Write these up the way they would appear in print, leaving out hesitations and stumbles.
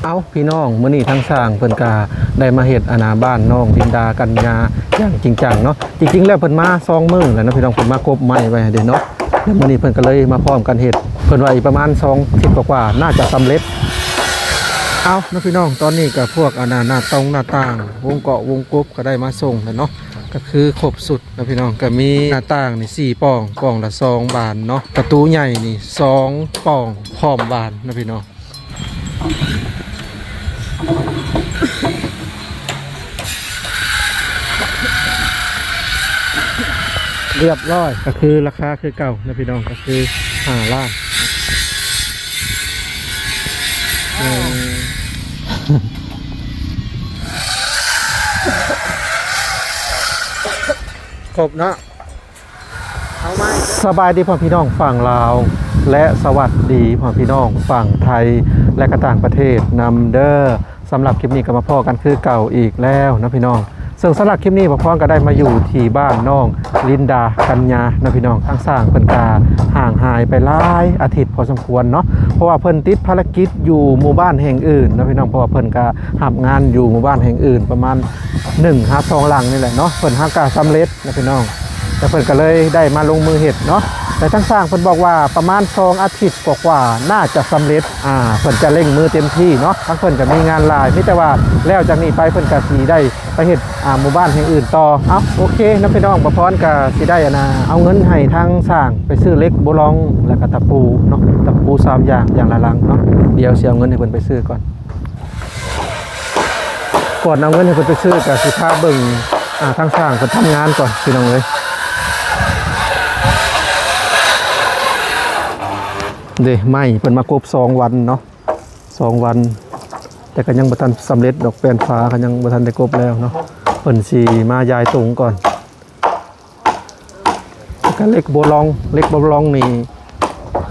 เอาพี่น้องมื้อนี้ทั้งสร้างเพิ่นก็ได้มาเฮ็ดอาณาบ้านน้องดินดากัญญาอย่างจริงจังเนาะจริงๆแล้วเพิ่นมา2มื้อแล้วเนาะพี่น้องเพิ่นมากบไม้ไว้เด้เนาะแล้วมื้อนี้เพิ่นก็เลยมาพร้อมกันเฮ็ดเพิ่นว่าอีกประมาณ2อาทิตย์กว่าๆน่าจะสำเร็จเอาเนาะพี่น้องตอนนี้ก็พวกอาณาหน้าต่างวงเกาะวงกบก็ได้มาส่งแล้วเนาะก็คือครบสุดนะพี่น้องก็มีหน้าต่างนี่4ปล่องละ2บานเนาะประตูใหญ่นี่2ปล่องพร้อมบานนะพี่น้องเรียบร้อยก็คือราคาคือเก่านะพี่น้องก็คือ5 ล้านครบเนาะเอาไหมสบายดีพ่อพี่น้องฝั่งลาวและสวัสดีพ่อพี่น้องฝั่งไทยและก็ต่างประเทศนำเด้อสำหรับคลิปนี้ก็มาพ่อกันคือเก่าอีกแล้วนะพี่น้องซึ่งสำหรับคลิปนี้พ่อก็ได้มาอยู่ที่บ้านน้องลินดากัญญานะพี่น้องทางสร้างเพิ่นกาห่างหายไปหลายอาทิตย์พอสมควรเนาะเพราะว่าเพิ่นติดภารกิจอยู่หมู่บ้านแห่งอื่นนะพี่น้องเพราะว่าเพิ่นก็รับงานอยู่หมู่บ้านแห่งอื่นประมาณ1-2 หลังนี่แหละเนาะเพิ่นหากาสำเร็จนะพี่น้องแต่เพิ่นก็เลยได้มาลงมือเฮ็ดเนาะแต่ทั้งสร้างเพิ่นบอกว่าประมาณ2 อาทิตย์กว่าๆน่าจะสำเร็จเพิ่นจะเร่งมือเต็มที่เนาะทั้งเพิ่นก็มีงานหลายไม่แต่ว่าแล้วจากนี้ไปเพิ่นก็สิได้ไปเฮ็ดหมู่บ้านแห่งอื่นต่อโอเคนะพี่น้องประพรก็สิได้เอาเงินให้ทางสร้างไปซื้อเหล็กโบลองแล้วก็ตะปูเนาะตะปู3อย่างละลังเนาะเดี๋ยวสิเอาเงินให้เพิ่นไปซื้อก่อนเอาเงินให้เพิ่นไปซื้อก็สิพาเบิ่งทางสร้างเพิ่นทำงานก่อนพี่น้องเอ้ยเด้ไม่เพิ่นมากบ2 วันเนาะ2 วันแต่ก็ยังบ่ทันสำเร็จดอกแป้นฟ้าก็ยังบ่ทันได้กบแล้วเนาะเพิ่นสิมายายตุงก่อนก็เล็กโบลองนี่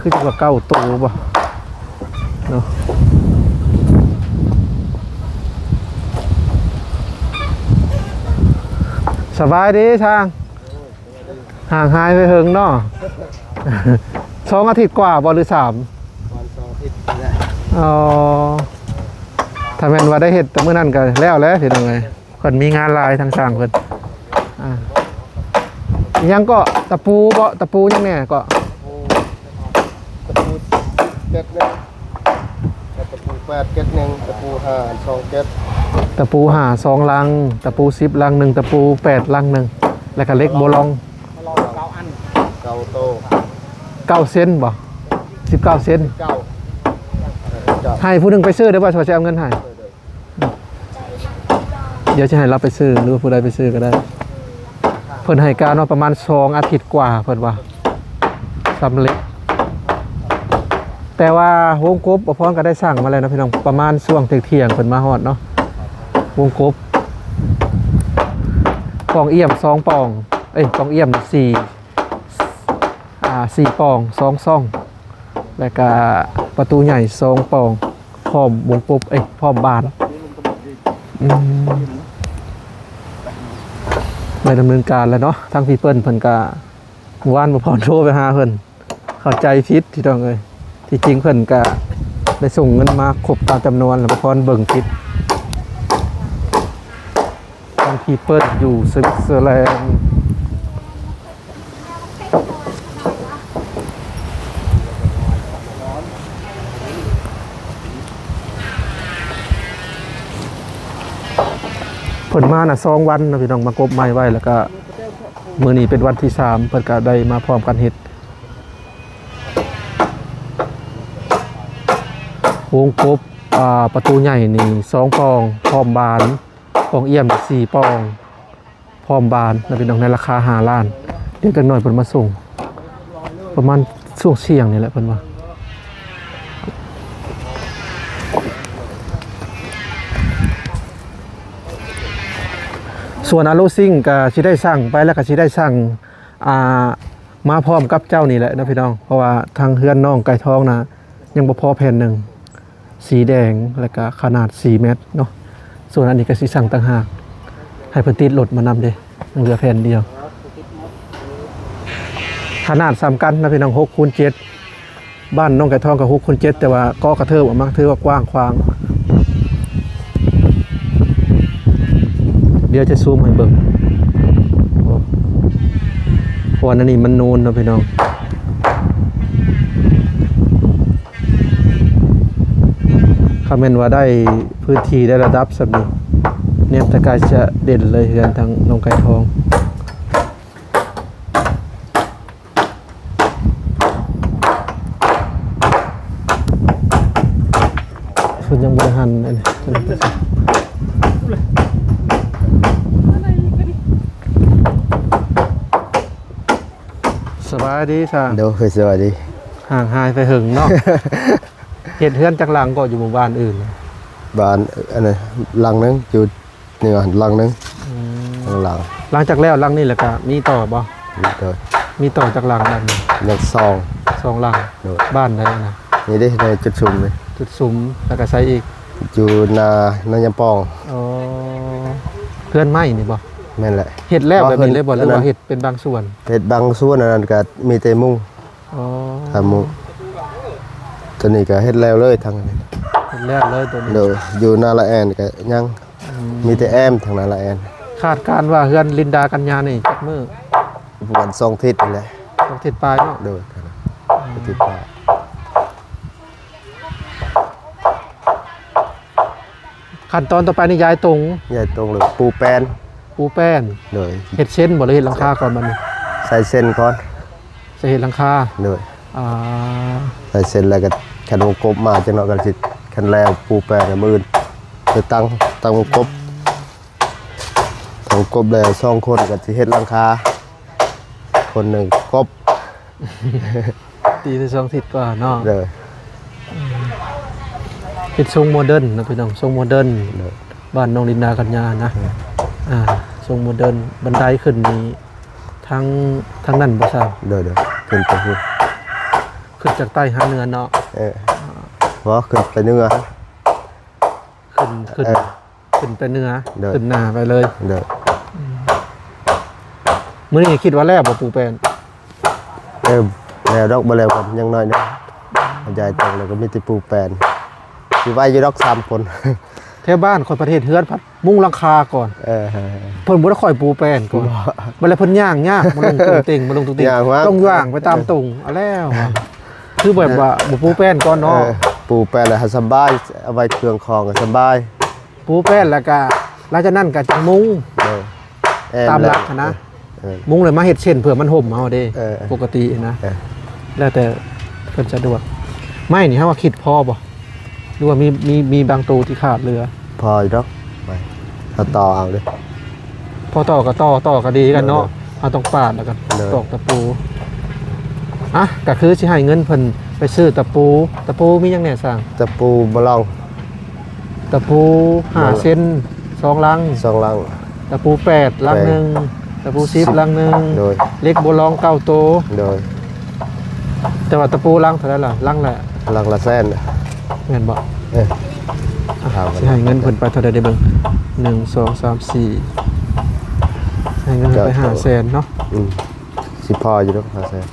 คือจะว่า9 ตัวบ่เนาะสบายดีช่างห่างหายไปเฮิงเนาะ2 อาทิตย์กว่าบ่หรือ3 2 อาทิตย์ได้ถ้าแม่นว่าได้เฮ็ดแต่มื้อนั้นก็แล้วพี่น้องเอ้ยเพิ่นมีงานหลายทางสร้างเพิ่นยังก็ตะปูบ่ตะปูยังแน่ก็ตะปูเก็ดนึงตะปู8เก็ดนึงตะปู5 2เก็ดตะปู5 2 ลังตะปู10 ลัง1ตะปู8 ลัง1แล้วก็เล็กโบลอง9 อัน9 โต9 เซนบ่19 เซนให้ผู้นึงไปซื้อได้บ่จะเอาเงินให้เดี๋ยวจะให้เราไปซื้อหรือผู้ใดไปซื้อก็ได้เพิ่นให้การว่าประมาณ2 อาทิตย์กว่าเพิ่นว่าสำเร็จแต่ว่าวงกบพร้อมก็ได้สั่งมาแล้วนะพี่น้องประมาณช่วงเที่ยงเพิ่นมาฮอดเนาะวงกบปองเอี่ยม2 ปองปองเอี่ยม4 ปอง2 ซ่องแล้วก็ประตูใหญ่2 ปองพร้อมวงกบพร้อมบานได้ดำเนินการแล้วเนาะทั้งพี่เพิ่นก็ว่านบ่พอโทรไปหาเพิ่นเข้าใจผิดที่ต้องเอ้ยที่จริงเพิ่นก็ได้ส่งเงินมาครบตามจำนวนแล้วบ่พอเบิ่งผิดทั้งพี่เพิ่นอยู่สวิตเซอร์แลนด์เพิ่นมา2 วันนะพี่น้องมากบไม้ไว้แล้วก็มื้อนี้เป็นวันที่3เพิ่นก็ได้มาพร้อมกันเฮ็ดวงกบประตูใหญ่นี่2 ปองพร้อมบานปองเอี่ยม4 ปองพร้อมบานนะพี่น้องในราคา5 ล้านเดี๋ยวจักหน่อยเพิ่นมาส่งประมาณช่วงเที่ยงนี่แหละเพิ่นว่าส่วนอาโลซิ่งก็สิได้สั่งไปแล้วก็สิได้สั่งมาพร้อมกับเจ้านี่แหละนะพี่น้องเพราะว่าทางเฮือนน้องไก่ทองนะยังบ่พอแผ่นหนึ่งสีแดงแล้วก็ขนาด4 เมตรเนาะส่วนอันนี้ก็สิสั่งต่างหากให้เพิ่นติดรถมานำเด้ยังเหลือแผ่นเดียวขนาดซ้ำกันนะพี่น้อง6x7บ้านน้องไก่ทองกับ6x7แต่ว่าก็กระเทิบออกมาถือว่ากว้างขวาง ดี๋ยวจะซูมให้เบิ่งโอ้เพราะว่าอันนี้มันนูนเนาะพี่น้องคอมเมนต์ว่าได้พื้นที่ได้ระดับสักนี้เนี่ยตะกายจะเด่นเลยเฮือนทางน้องไก่ทองส่วนยังบริหารอันนี้สบายดีซ่า เดี๋ยวเคยสวัสดี ห่างหายไปหึงเนาะ เห็ดเฮือนจากหลังก็อยู่หมู่บ้านอื่น บ้านอันนั้นหลังนึงอยู่นี่ก่อนหลังนึงข้างหลัง หลังจากแล้วหลังนี่แหละก็มีต่อบ่ นี่เด้อ มีต่อจากหลังนั่น ยังซอง สองหลัง เด้อ บ้านใดนะ นี่ได้ในจุดชุมเลย จุดซุ้มแล้วก็ใช้อีก อยู่นายำปอง อ๋อเพื่อนไม้นี่บ่ แม่นแหละ เห็ดแล้วแบบนี้เลยบ่หรือว่าเห็ดเป็นบางส่วน เฮ็ดบางส่วนอันนั้นก็มีแต่มุ้ง อ๋อ ครับมุ้งตัวนี้ก็เฮ็ดแล้วเลยทางนั้น เห็ดแล้วเลยตัวนี้ เด้ออยู่นาละแอนก็ยังมีแต่แอมทางนาละแอน คาดการณ์ว่าเฮือนลินดากัญญานี่จักมื้อ วัน2ทิศนี่แหละ ต้องทิศปลายเนาะ เด้อทิศปลาย ขั้นตอนต่อไปนี่ย้ายตรง ใหญ่ตรงเลยปูแปน ปูแป้น เด้อ เห็ดเส้นบ่หรือเห็ดหลังคาก่อนมันนี่ ใส่เส้นก่อน จะเห็ดหลังคา เด้อ อ่า ใส่เส้นแล้วก็ขันวงกบมาจังเนาะกันสิขันแล้วปูแปรน่ะมื้อไปตั้งวงกบวงกบแล้ว2คนก็สิเฮ็ดหลังคาคนหนึงกบ ตีที่2ทิศก่อนเนาะ เด้อ เป็นทรงโมเดิร์นนะพี่น้องทรงโมเดิร์น เด้อ บ้านน้องลินดากัญญานะทรงโมเดิร์นบันไดขึ้นนี้ทั้งนั้นบ่ทราบ เด้อขึ้นไปพูด ขึ้นจากใต้หาเหนือเนาะ ว่าขึ้นไปเหนือ ขึ้น เออ ขึ้นไปเหนือ เด้อ ขึ้นหน้าไปเลย เด้อ มื้อนี้คิดว่าแล้วบ่ปูแป้น แล้วดอกบ่แล้วกันยังน้อยนะยายตรงแล้วก็มีแต่ปูแปนสิไว้อยู่ดอก3คน แถวบ้านคนประเทศเฮือนพัดมุงหลังคาก่อนเพิ่นบ่ได้ค่อยปูแป้นก่อนบ่แล้วเพิ่นย่างยากมาลงตรงเต็งมาลงตรงเต็ง ย่างว่า ต้องย่างไปตามตรงเอาแล้วว่ะคือแบบว่าบ่ปูแป้นก่อนเนาะ ปูแปนแล้วให้สบายเอาไว้เครื่องของก็สบาย ปูแป้นแล้วก็หลังจากนั้นก็จังมุง ตามหลักนะ มุงเลยมาเฮ็ดเช่นเผื่อมันห่มเอาเด้ปกตินะแล้วแต่เพิ่นสะดวกไม่นี่ฮะว่าคิดพอบ่หรือว่ามีบางตูที่ขาดเรือ พออยู่ดอกไปเอาต่อเอาเลย พอต่อก็ต่อก็ดีกันเนาะเอาต้องปาดแล้วกัน เออ ตอกตะปูอ่ะก็คือสิให้เงินเพิ่นไปซื้อตะปูมีหยังแหน่สั่ง ตะปูบลอง ตะปู5เส้น2ลัง 2ลัง ตะปู8ลังหนึงตะปู10ลังหนึง โดย เล็กโบลอง9โต โดย แต่ว่าตะปูลังเท่าไหร่ล่ะลังละ ลังละแสน แม่นบ่ ถาม สิให้เงินเพิ่นไปเท่าใดได้เบิ่ง1 2 3 4ให้เงินเพิ่นไป500,000เนาะ สิพออยู่ดอก5แสน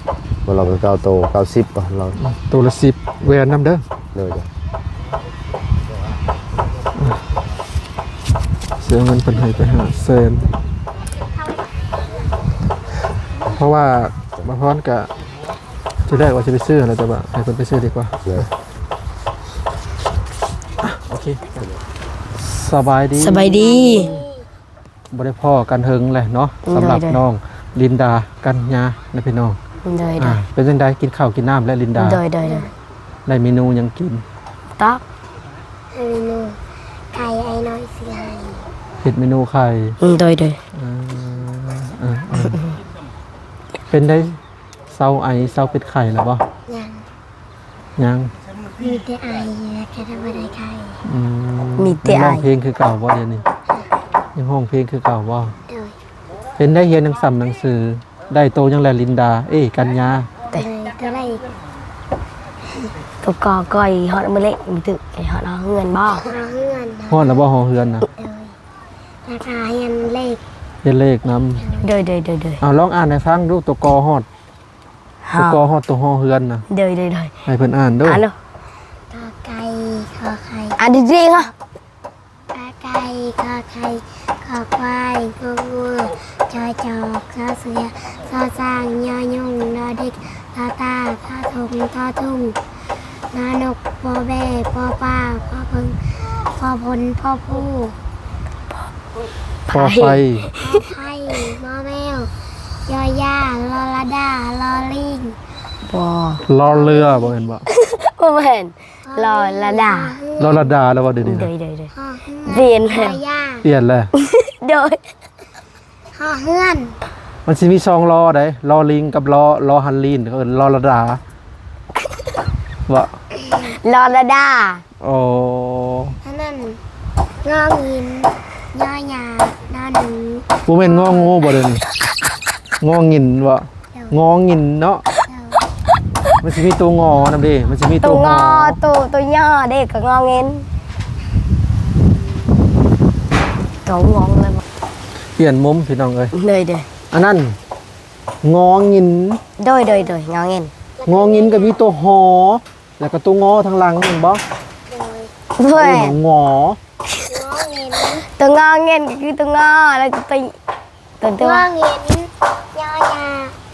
บ่ลองก็9โต90บ่ลอง ตัวละ10แหวนนำเด้อ โดย เสียเงินเพิ่นให้ไป500,000เพราะว่าบางพรก็ที่แรกว่าจะไปซื้อแล้วแต่ว่าให้เพิ่นไปซื้อดีกว่า เลย โอเคสบายดี สบายดี บ่ได้พ่อกันเฮิงแหละเนาะสำหรับ ได้ น้องลินดากัญญานะพี่น้อง ได้ เป็นจังไดกินข้าวกินน้ำและลินดา ได้ ได้เมนูหยังกิน ตัก เมนูไก่ไอ้น้อยเสียหาย เฮ็ดเมนูไข่ ได้ เป็นได้เซาไอเซาเป็ดไข่แล้วบ่ ยัง ยัง มีแต่ไอและแค่ทำอะไรไข่ มีแต่ ยังร้ อา อง ย เพลงคือเก่าบ่เดี๋ยวนี้ยังห้องเพลงคือเก่าบ่ โดย เป็นได้เรียนหนังหนังสือได้โตยังแลลินดา กัญญา เลยก็เลย ตัวกอก้อยฮอดมื้อเล็กมีตึกไอ้ฮอดเอาเงินบ่ เอาเงื่อนนะ ฮอดแล้วบ่ฮอเฮือนน่ะ เลยราคาเงินเลข เฮ็ดเลขนำ ได้ เอาลองอ่านให้ฟังดูตัวกอฮอดตัวกอฮอดตัวฮอเฮือนน่ะ ได้ ให้เพิ่นอ่านเด้อ อ่านเนาะ กอไก่ขอไข่ อ่านจริงๆอ่ะ กอไก่ขอไข่ขอ อควายงองูจอจอกซอเสือซอสร้างยอยุ่งนอเด็กตาตาทอทงทอทุ่งนอนกปอแบ่ปอป้าปอพึงปอพลปอผู้ พอไฟ ปอไผ่มอแมวยอย่าลอระดาลอลิง บ่ รอเรือบ่เห็นบ่ บ่เห็นรอระดาร อระดาแล้วบ่เดี๋ยวนี้ เด นะ ยเดยเดย ห่อเฮือน เปลี่ยนแล้ว ห่อย่า เปลี่ยนแล้ว โดย ห่อเฮือน มันสิมี2ล้อได้ลอลิงกับลอฮันลีนเอิ้นรอระดาบ่ รอระดา โอ้ อันนั้นงองินยอหยานอหนู บ่แม่นงองูบ่เดี๋ยวนี้งองินบ่งองินเนาะ มันสิมีตัวงอนำดิมันสิมี ตั ตัว ว ง ง อ อ ตัวย่อเด็กก็งอเงินเขางงเลยบ่ เปลี่ยนมุมพี่น้องเอ้ย เลยเดย อันนั้นงองิน โดยงอเงิน งองินก็มีตัวหอ แล้วก็ตัวงอทางหลังเห็นบ่ เพื่อ เอองอ งอเงิน ตัวงอเงินก็คือตัวงอแล้วก็ตัว ง ตัว อเงินยอหยา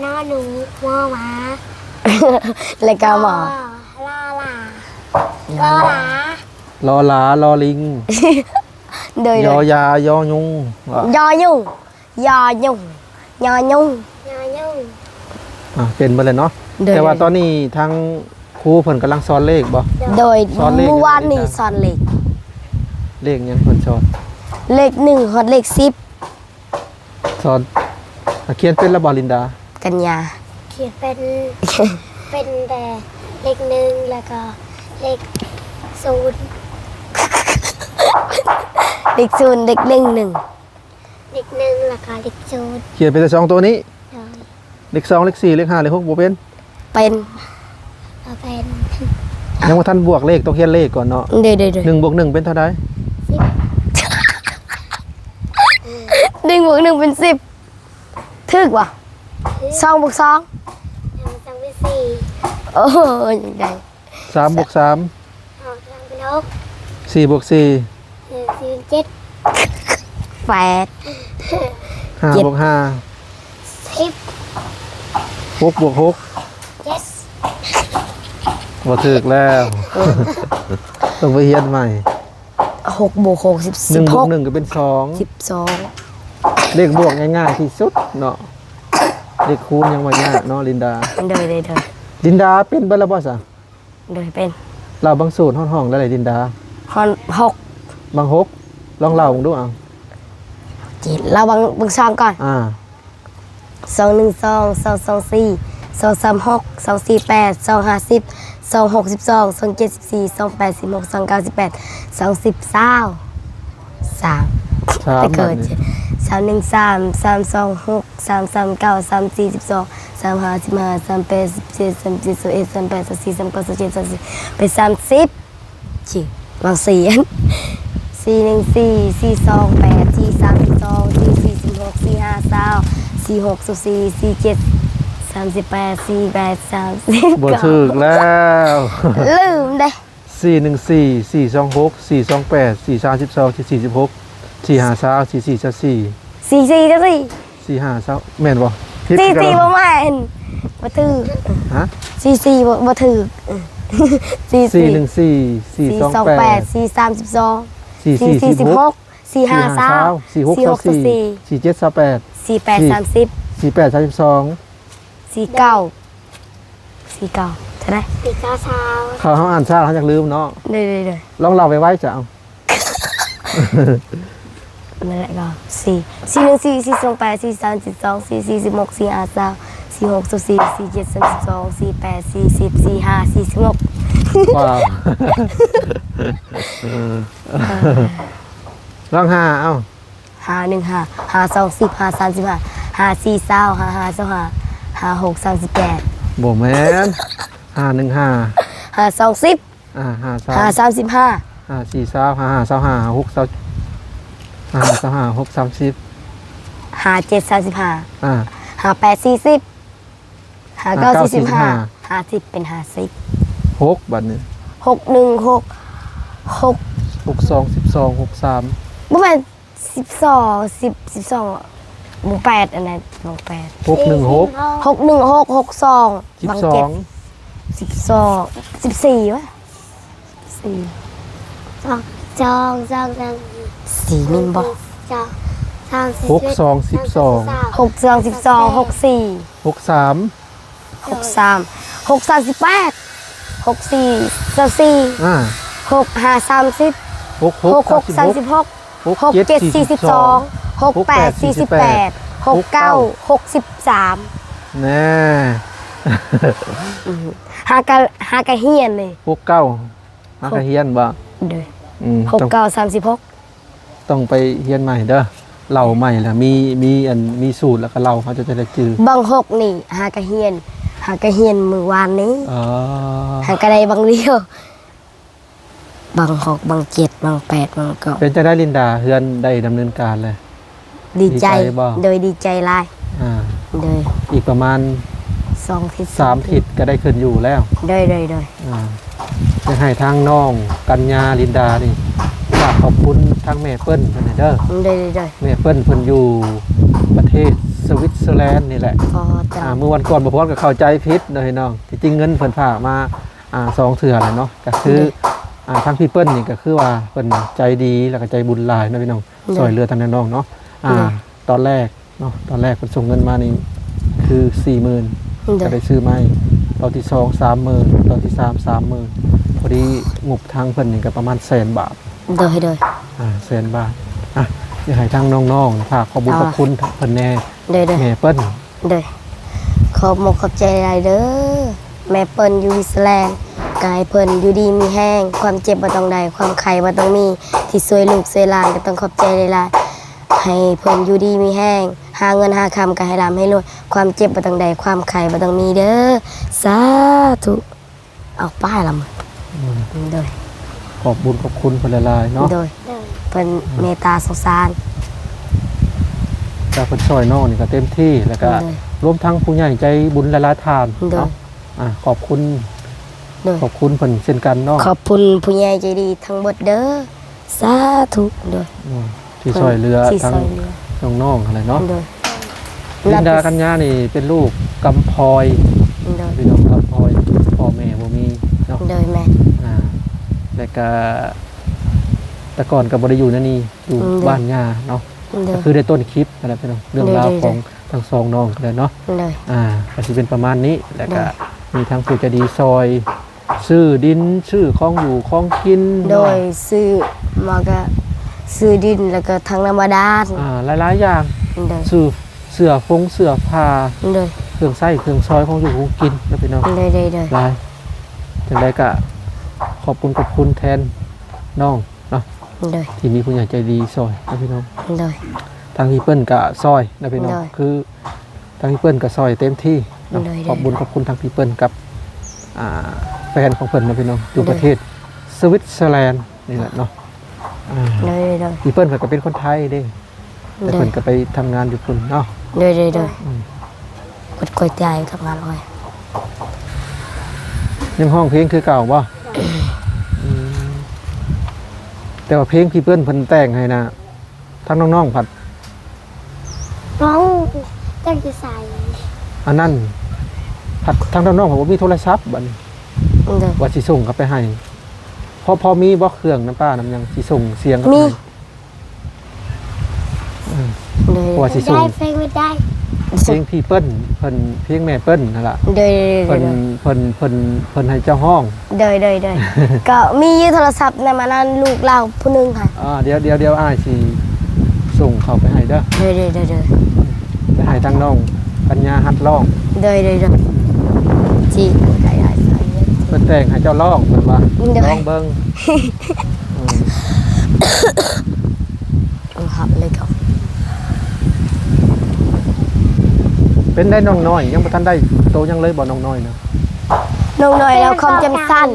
นอหนูมอหมา แล้วก็หมอ ลาลาลอหลาร อหลารอลิง โดย ยอยายอยุงว่ะ ยอยุ่งยอยุ่งยอยุ่ง ยอยุ่ง เป็นมาเลยเนาะ โดย แต่ว่าตอนนี้ทางครูเพิ่นกำลังสอนเลขบ่ โดย สอนเลข เมื่อวานนี้สอนเลข เลขหยังเพิ่นสอน เลข1ฮอดเลข10 สอนเขียนเป็นระบอลินดา กันยา เขียนเป็นแต่เลขหนึ่งแล้วก็เลขศูนย์ เลข0เลข1 1 เลขหนึ่งแล้วก็เลขศูนย์ เขียนเป็นแต่สองตัวนี้ เลย เลข2เลข4เลข5เลข6บ่เป็น เป็น ก็เป็น ยังบ่ทันบวกเลขต้องเขียนเลขก่อนเนาะ เด้ 1 บวก 1เป็นเท่าใด 1บวก1เป็น10ถึกว่ะ2บวก2 ยังจังเป็นสี่ โอ้ยยังไง 3บวก3 ออกจังเป็นหก 4บวก4 สี่เป็นเจ็ด 8 5บวก5 สิบ 6บวก6 เจ็ด บ่ถูกแล้ว ต้องไปเรียนใหม่ 6บวก6 1บวก1ก็เป็น2 12 เลขบวกง่ายๆที่สุดเนาะเลขคูณยังว่ายากเนาะลินดา เด้ ลินดาเป็นเบิดแล้วบ่ซะ เป็น เราบางสูตรห้องๆแล้วไหนลินดา ฮอน6 บางฮกลองเล่าผมดูเอา 7เราบางซองก่อน 212 224 236 248 250 262 274 286 298 210 3 สาม ไปเกิด บัดนี้ 313 326 339 342 355 38 17 37 41 38 44 39 47 40ไป30จิบาง4อัน414 428 432 446 452 46 44 47 38 48 30 บ่ถูกแล้ว ลืมเด้ 414 426 428 432 446 453 44 44จังสิ 453แม่นบ่ผิด 44 กัน บ่แม่นบ่ถือ ฮะ 44บ่ถือ414 428 428 432 446 453 46 47 48 30 48 32 49เท่าไหร่ ปีเก้าเช้า เขาอ่านช้าเขาอยากลืมเนาะ เด้อ ลองเล่าไว้จ้ะเอา นั่นแหละก็4 414 428 432 446 453 46 47 32 48 40 45 46 ว้าวลองหาเอ้า 515 520 535 540 555 56 38 บ่แม่น515 520 53 535 54 55 6 30 57 35 58 40 59 45 50เป็น50 6บัดนี้ 616 6 62 12 63 บ่แม่น 12หมู่8อันนั้นหมู่8 616 616 62บางเจ็ด 12 14วะ4 จอง4มินบ่ จองสามสิบ 6 2 12 64 63 63 6 38 64 24 อ่า 6 5 30 66 6 36 6 7 42 6 8 48 6 9 63 แน่ หากะเฮียนเลย 69มากระเฮียนบ่ เด้อ ต้อง 6 9 36 ต้องไปเฮียนใหม่เด้อเหล่าใหม่ล่ะมีสูตรแล้วก็เหล่าเขาจะได้จื้อบ าง6นี่หากะเฮียนมื้อวานนี้ อ๋อ หากะได้บางเดียวบาง6บาง7บาง8บาง9 เป็นจะได้ลินดาเฮือนได้ดำเนินการเลย ดีใจ ดีใจบ่ โดยดีใจหลาย อ่า โดย อีกประมาณ 2 ทิศ 3 ทิศก็ได้ขึ้นอยู่แล้ว โดย อ่าจะให้ทางน้องกัญญาลินดานี่ฝากขอบคุณทางแม่เปิ้ลเพิ่นให้เด้อ โดย แม่เปิ้ลเพิ่นอยู่ประเทศสวิตเซอร์แลนด์นี่แหละ พอจัง เมื่อวันก่อนบ่พอก็เข้าใจผิดเด้อพี่น้องที่จริงเงินเพิ่นฝากมา2เทื่อแหละเนาะก็คือทางพี่เปิ้ลนี่ก็คือว่าเพิ่นใจดีแล้วก็ใจบุญหลายเนาะพี่น้องช่วยเหลือทางน้องๆเนาะตอนแรกเนาะตอนแรกเพิ่นส่งเงินมานี่คือ 40,000 โด ก็ ย ได้ซื้อไม้ตอนที่2 30,000ตอนที่3 30,000พอดีงบทางเพิ่นนี่ก็ประมาณ100,000 บาท โดย 100,000 บาทอยากให้ทางน้องๆฝากขอบคุณขอบคุณเพิ่นแน่ โดย แม่เปิ้ล โดยขอบมกขอบใจหลายเด้อแม่เปิ้นอยู่อิสราเอลกายเพิ่นอยู่ดีมีแห้งความเจ็บบ่ต้องได้ความไข้บ่ต้องมีที่ช่วยลูกช่วยหลานก็ต้องขอบใจหลายๆให้เพิ่นอยู่ดีมีแห้งหาเงินหาคำก็ให้ร่ำให้รวยความเจ็บบ่ต้องได้ความไข้บ่ต้องมีเด้อสาธุเอาป้ายละมึงโดย ขอบบุญขอบคุณเพิ่นหลายๆเนาะ โดยเพิ่นเมตตาสงสาร จากเพิ่นช่วยน้องนี่ก็เต็มที่แล้วก็ โดย รวมทั้งผู้ใหญ่ใจบุญหลายๆทาน โดย เนาะขอบคุณ โดย ขอบคุณเพิ่นเช่นกันเนาะ ขอบคุณผู้ใหญ่ใจดีทั้งหมดเด้อสาธุโดย ที่ช่วยเหลือ ที่ ทั้ง ช่วยเหลือ น้องๆอะไรเนาะ โดย ลินดากัญญานี่เป็นลูกกำพลอย โดย พี่น้องกำพลอยพ่อแม่บ่มีเนาะ โดยแม่ แล้วก็แต่ก่อนก็บ่ได้อยู่นั่นนี่อยู่บ้านย่าเนาะ โด ก็ ย คือได้ต้นคลิปอะไรพี่น้องเรื่องราว ได้ ของทั้งสองน้องกันเลยเนาะ โดย ก็สิเป็นประมาณนี้แล้วก็ ได้ มีทางผู้ใจะดีซอยซื้อดินซื้อของอยู่ของกิน โดยซื้อมาก็ซื้อดินแล้วก็ทางน้ำบาดาล หลายๆอย่าง โดย ซื้อเสื้อผ้า โดย เครื่องใช้เครื่องซอยของอยู่ของกินนะพี่น้อง โดย หลายจังไดก็ขอบคุณแทนน้องเนาะ โดย ที่มีผู้ใหญ่ใจดีซอยนะพี่น้อง โดย ทางพี่เปิ้ลก็ซอยนะพี่น้อง ได้ คือทางพี่เปิ้ลก็ซอยเต็มที่เนาะ ได้ ขอบคุณทางพี่เปิ้ลกับแฟนของเปิ้ลนะพี่น้องอยู่ ได้ ประเทศสวิตเซอร์แลนด์นี่แหละเนาะ โดยโดย พี่เปิ้ลเพิ่นก็เป็นคนไทยเด้แต่ โด เพิ่ ย นก็ไปทำงานอยู่พุ่นเนาะ โดยกดกดใจทำงานเลย ยังห้องเพลงคือเก่าบ่มแต่ว่าเพลงพี่เปิ้ลเพิ่นแต่งให้นะทั้งน้องๆผัด น้องจังจะใส่ อันนั้นผัดทั้งน้องๆผมบ่มีโทรศัพท์บัดนี้ โดย ว่าสิส่งกลับไปให้พอมีบ่เครื่องน้ำป้าน้ำยังสิส่งเสียงกลับ มี ให้ โดย ว่าสิส่ ได้ ง เพลงไม่ได้ เพลงพี่เปิ้ลเพิ่นเพลงแม่เปิ้ลนั่นล่ะ โดย เพิ่นให้เจ้าห้อง โดยก็มียืมโทรศัพท์ในมานั้นลูกเราผู้หนึงค่ะ เดี๋ยวอ้ายสิส่งเข้าไปให้เด้อ โดย ไปให้ทางน้องปัญญาฮัดร้อง โดยจีไก่ใส่ เพิ่นแต่งให้เจ้าร้องเพิ่นว่า เดี๋ยว ร้องเบิ่งอืม ครับเลยครับ เป็นได้น้องน้อยยังบ่ทันได้โตยังเลยบ่น้องน้อยนะ น้องหน่อยแล้วความจำสั้น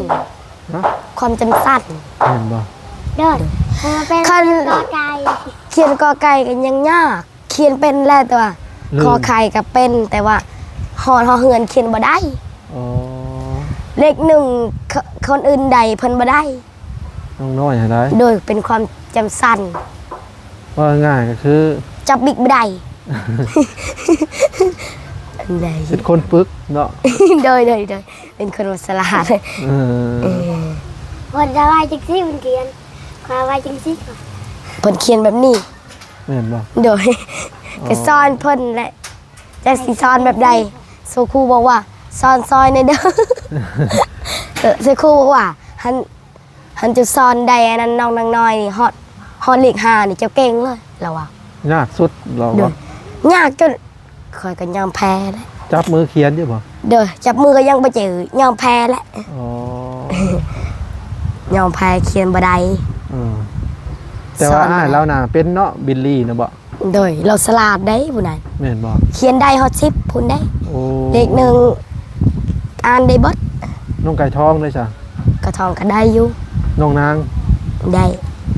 ฮะ ความจำสั้น เห็นบ่ เด้อเป็น คัน กอไก่ เขียนกอไก่กันยังยากเขียนเป็นแล้วแต่ว่าคอไข่กับเป็นแต่ว่าหอเหือนเขียนบ่ได้ อ๋อ เลขหนึ่งคนอื่นใดเพิ่นบ่ได้ น้องน้อยให้ได้ โดยเป็นความจำสั้น ว่าง่ายก็คือ จับบิ๊กบ่ได้ อันใด เป็นคนปึกเนาะ โดยเป็นคนสลาด เออ คนจะว่าจังซี่มันเขียนความว่าจังซี่ก่อน เพิ่นเขียนแบบนี้ แม่นบ่ โดยก็ซ่อนเพิ่นแหละจักสิซ่อนแบบใดโซครูบอกว่าซ่อนซอยในเด้อ โซครูบอกว่าหันจะซ่อนได้อันนั้นน้องนางน้อยนี่ฮอดเลข5นี่เจ้าเก่งเลยเราว่าย ากสุดเรา โด บ่ ยยากจนคอยก็ยอมแพ้แล้ว จับมือเขียนอยู่บ่ เด้อจับมือก็ยังบ่เจอยอมแพ้แล้ว อ๋อย อมแพ้เขียนบ่ได้ เออแต่ว่าอ้ายเราน่ะเป็นเนาะบิลลี่นะบ่ โดยเราสลาดได้ผู้นั้น แม่นบ่ เขียนได้ฮอด10พุ่นได้ โอ้ เลขหนึ่งอ่านได้เบิด น้องไก่ทองเลยจ้ะ กระทองก็ได้อยู่ น้องนาง ได้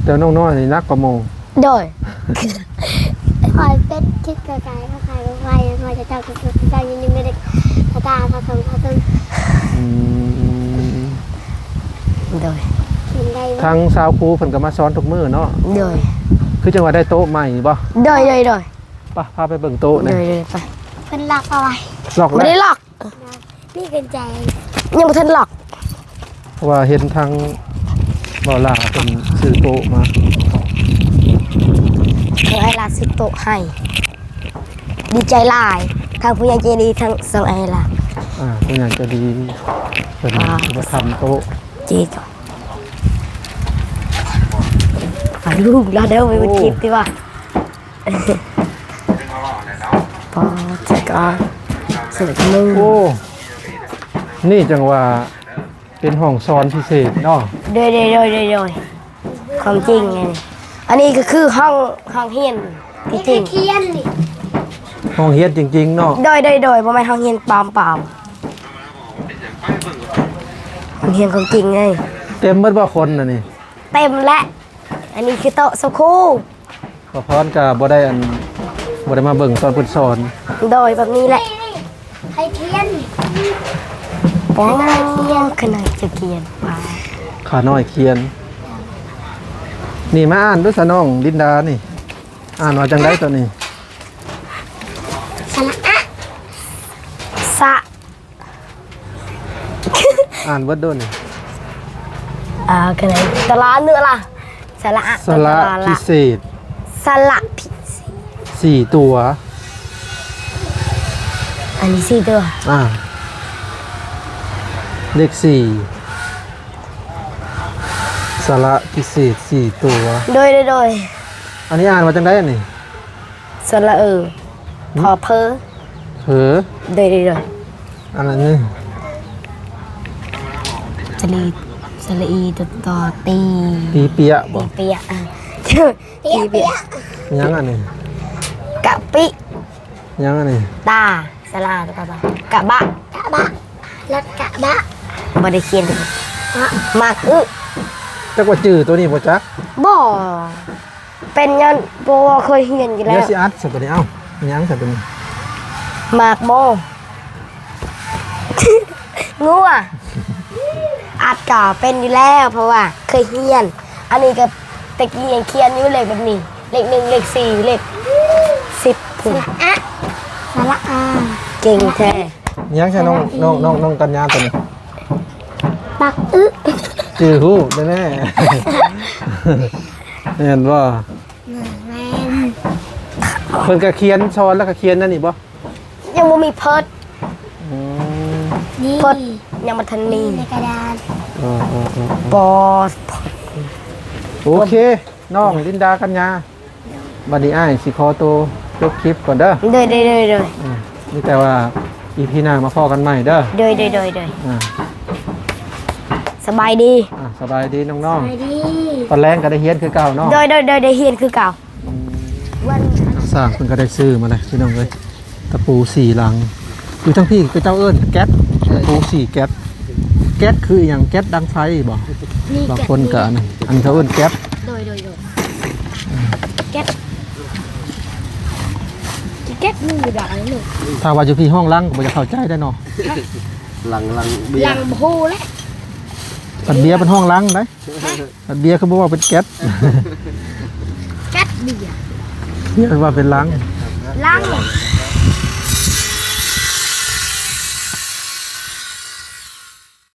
แต่น้องน้อยนี่นักกว่าโมง โดย คอยเป็ดคิดกระจายก็ใครก็ใครคอยจะเจ้าก็จะเจ้ายังไม่ได้ตาทำ อืม โดย กินได้ ทางสาวครูเพิ่นก็มาสอนทุกมื้อเนาะ โดย คือจังว่าได้โต๊ะใหม่บ่ โดย ป่ะพาไปเบิ่งโต๊ะห โด น่อย ยไป เป็นหลักเอาไว้ หลอก ไม่ แล้ ได้ ว หลอก นี่กันใจ ยังไม่ทันหลอก เพราะว่าเห็นทางบ่าวลาเพิ่นซื้อโต๊ะมา เธอไอ้ลาสิโตะให้ ดีใจหลายทางผู้ใหญ่ใจดีทั้งสองไอ้ลา ผู้ใหญ่ใจะดีเพิ่นมาทำโต๊ะ เจ๊ก่อนไปลูกแล้วเดี๋ยวไปเป็นคลิปดีกว่าพอจัดการสวยจังเลย โอ้นี่จังว่าเป็นห้องสอนพิเศษเนาะ โดยความจริงไงนี่อันนี้ก็คือห้องเฮียนที่จริง เขียนนี่ ห้องเฮียนจริงๆเนาะ โดยประมาณห้องเฮียนปลอมห้องเฮียนของจริงไง เต็มเบิดบ่คนน่ะนี่ เต็มและอันนี้คือโต๊ะสักครู่ บ่พรก็บ่ได้บ่ได้มาเบิ่งตอนเพิ่นสอน โดยแบบนี้แหละ ให้เขียน โอ้ขนาดจะเกียนปลา ขาน้อยเขียน นี่มาอ่านด้วยซะน้องลินดานี่ อ่านว่าจังได๋ตัวนี้ สระอะ สะ อ่านเบิดโดนนี่ ขนาดตะลาเนื้อล่ะสละ สระพิเศษ สละพิเศษ 4 ตัว อันนี้สี่ตัว เลข4สระพิเศษ4ตัว โดย อันนี้อ่านว่าจังได๋อันนี้ สละพอเพอ เผอ โดย อันนั้นนี่ สลีอีตัวต่อตี ปีเปียบ่ เปียตีเปีย ยังอันนี้ กะปิ ยังอันนี้ ตาสลาตัวต่อกะบะ กะบะแล้วกะบะ บ่ได้เขียนมากจักว่าจื้อตัวนี้บ่จัก บ่เป็นยันบ่เคยเรียนอยู่แล้ เดี๋ยว ว สิอัดซะตัวนี้เอ้ายังซะตัวนี้ มากโม งัวอัดก่อเป็นอยู่แล้วเพราะว่าเคยเรียน อันนี้ก็ตะกี้ยังเขียนอยู่เลขแบบนี้เลข1เลข4เลข10พุ่น อะสระอา เก่งแท้ ยังใช่น้องกัญญาตัวนี้ ปักอึ จื้อฮู้แน่ๆ เห็นบ่ แมน เพิ่นก็เขียนช้อนแล้วก็เขียนนั่นนี่บ่ ยังบ่มีเพิด อืม นี่ เพิดยังบ่ทันมี ในกระดาน บ่ โอเค น้องลินดากัญญาบัดนี้อ้ายสิขอตัวจบคลิปก่อนเด้อ เด้อ นี่แต่ว่าอีพีหน้ามาพอกันใหม่เด้อ อ่าสบายดี สบายดีน้อง ไปดิ ๆตอนแรงก็ได้เฮียนคือเก่าเนาะ ได้เฮียนคือเก่าวัน สร้างเพิ่นก็ได้ซื้อมาเลยพี่น้องเอ้ยตะปู4หลังอยู่ทั้งพี่ก็เจ้าเอิ้นแก๊สตะปู4แก๊สแก๊สคืออหยังแก๊สดังไฟบ่ นี่ บางคนก็อันเขาเอิ้นแก๊ส โดยแก๊สมือดอกอะไรลูก ถ้าว่าอยู่พี่ห้องลังก็บ่จะเข้าใจได้เนาะ หลังเบีย ลั ร์ งพูแล้ว ปัดเบียร์เป็นห้องลังได้ปัดเบียร์เขาบอกว่าเป็นแก๊ส แก๊สเบียร์ เนี่ยว่าเป็นลัง ลัง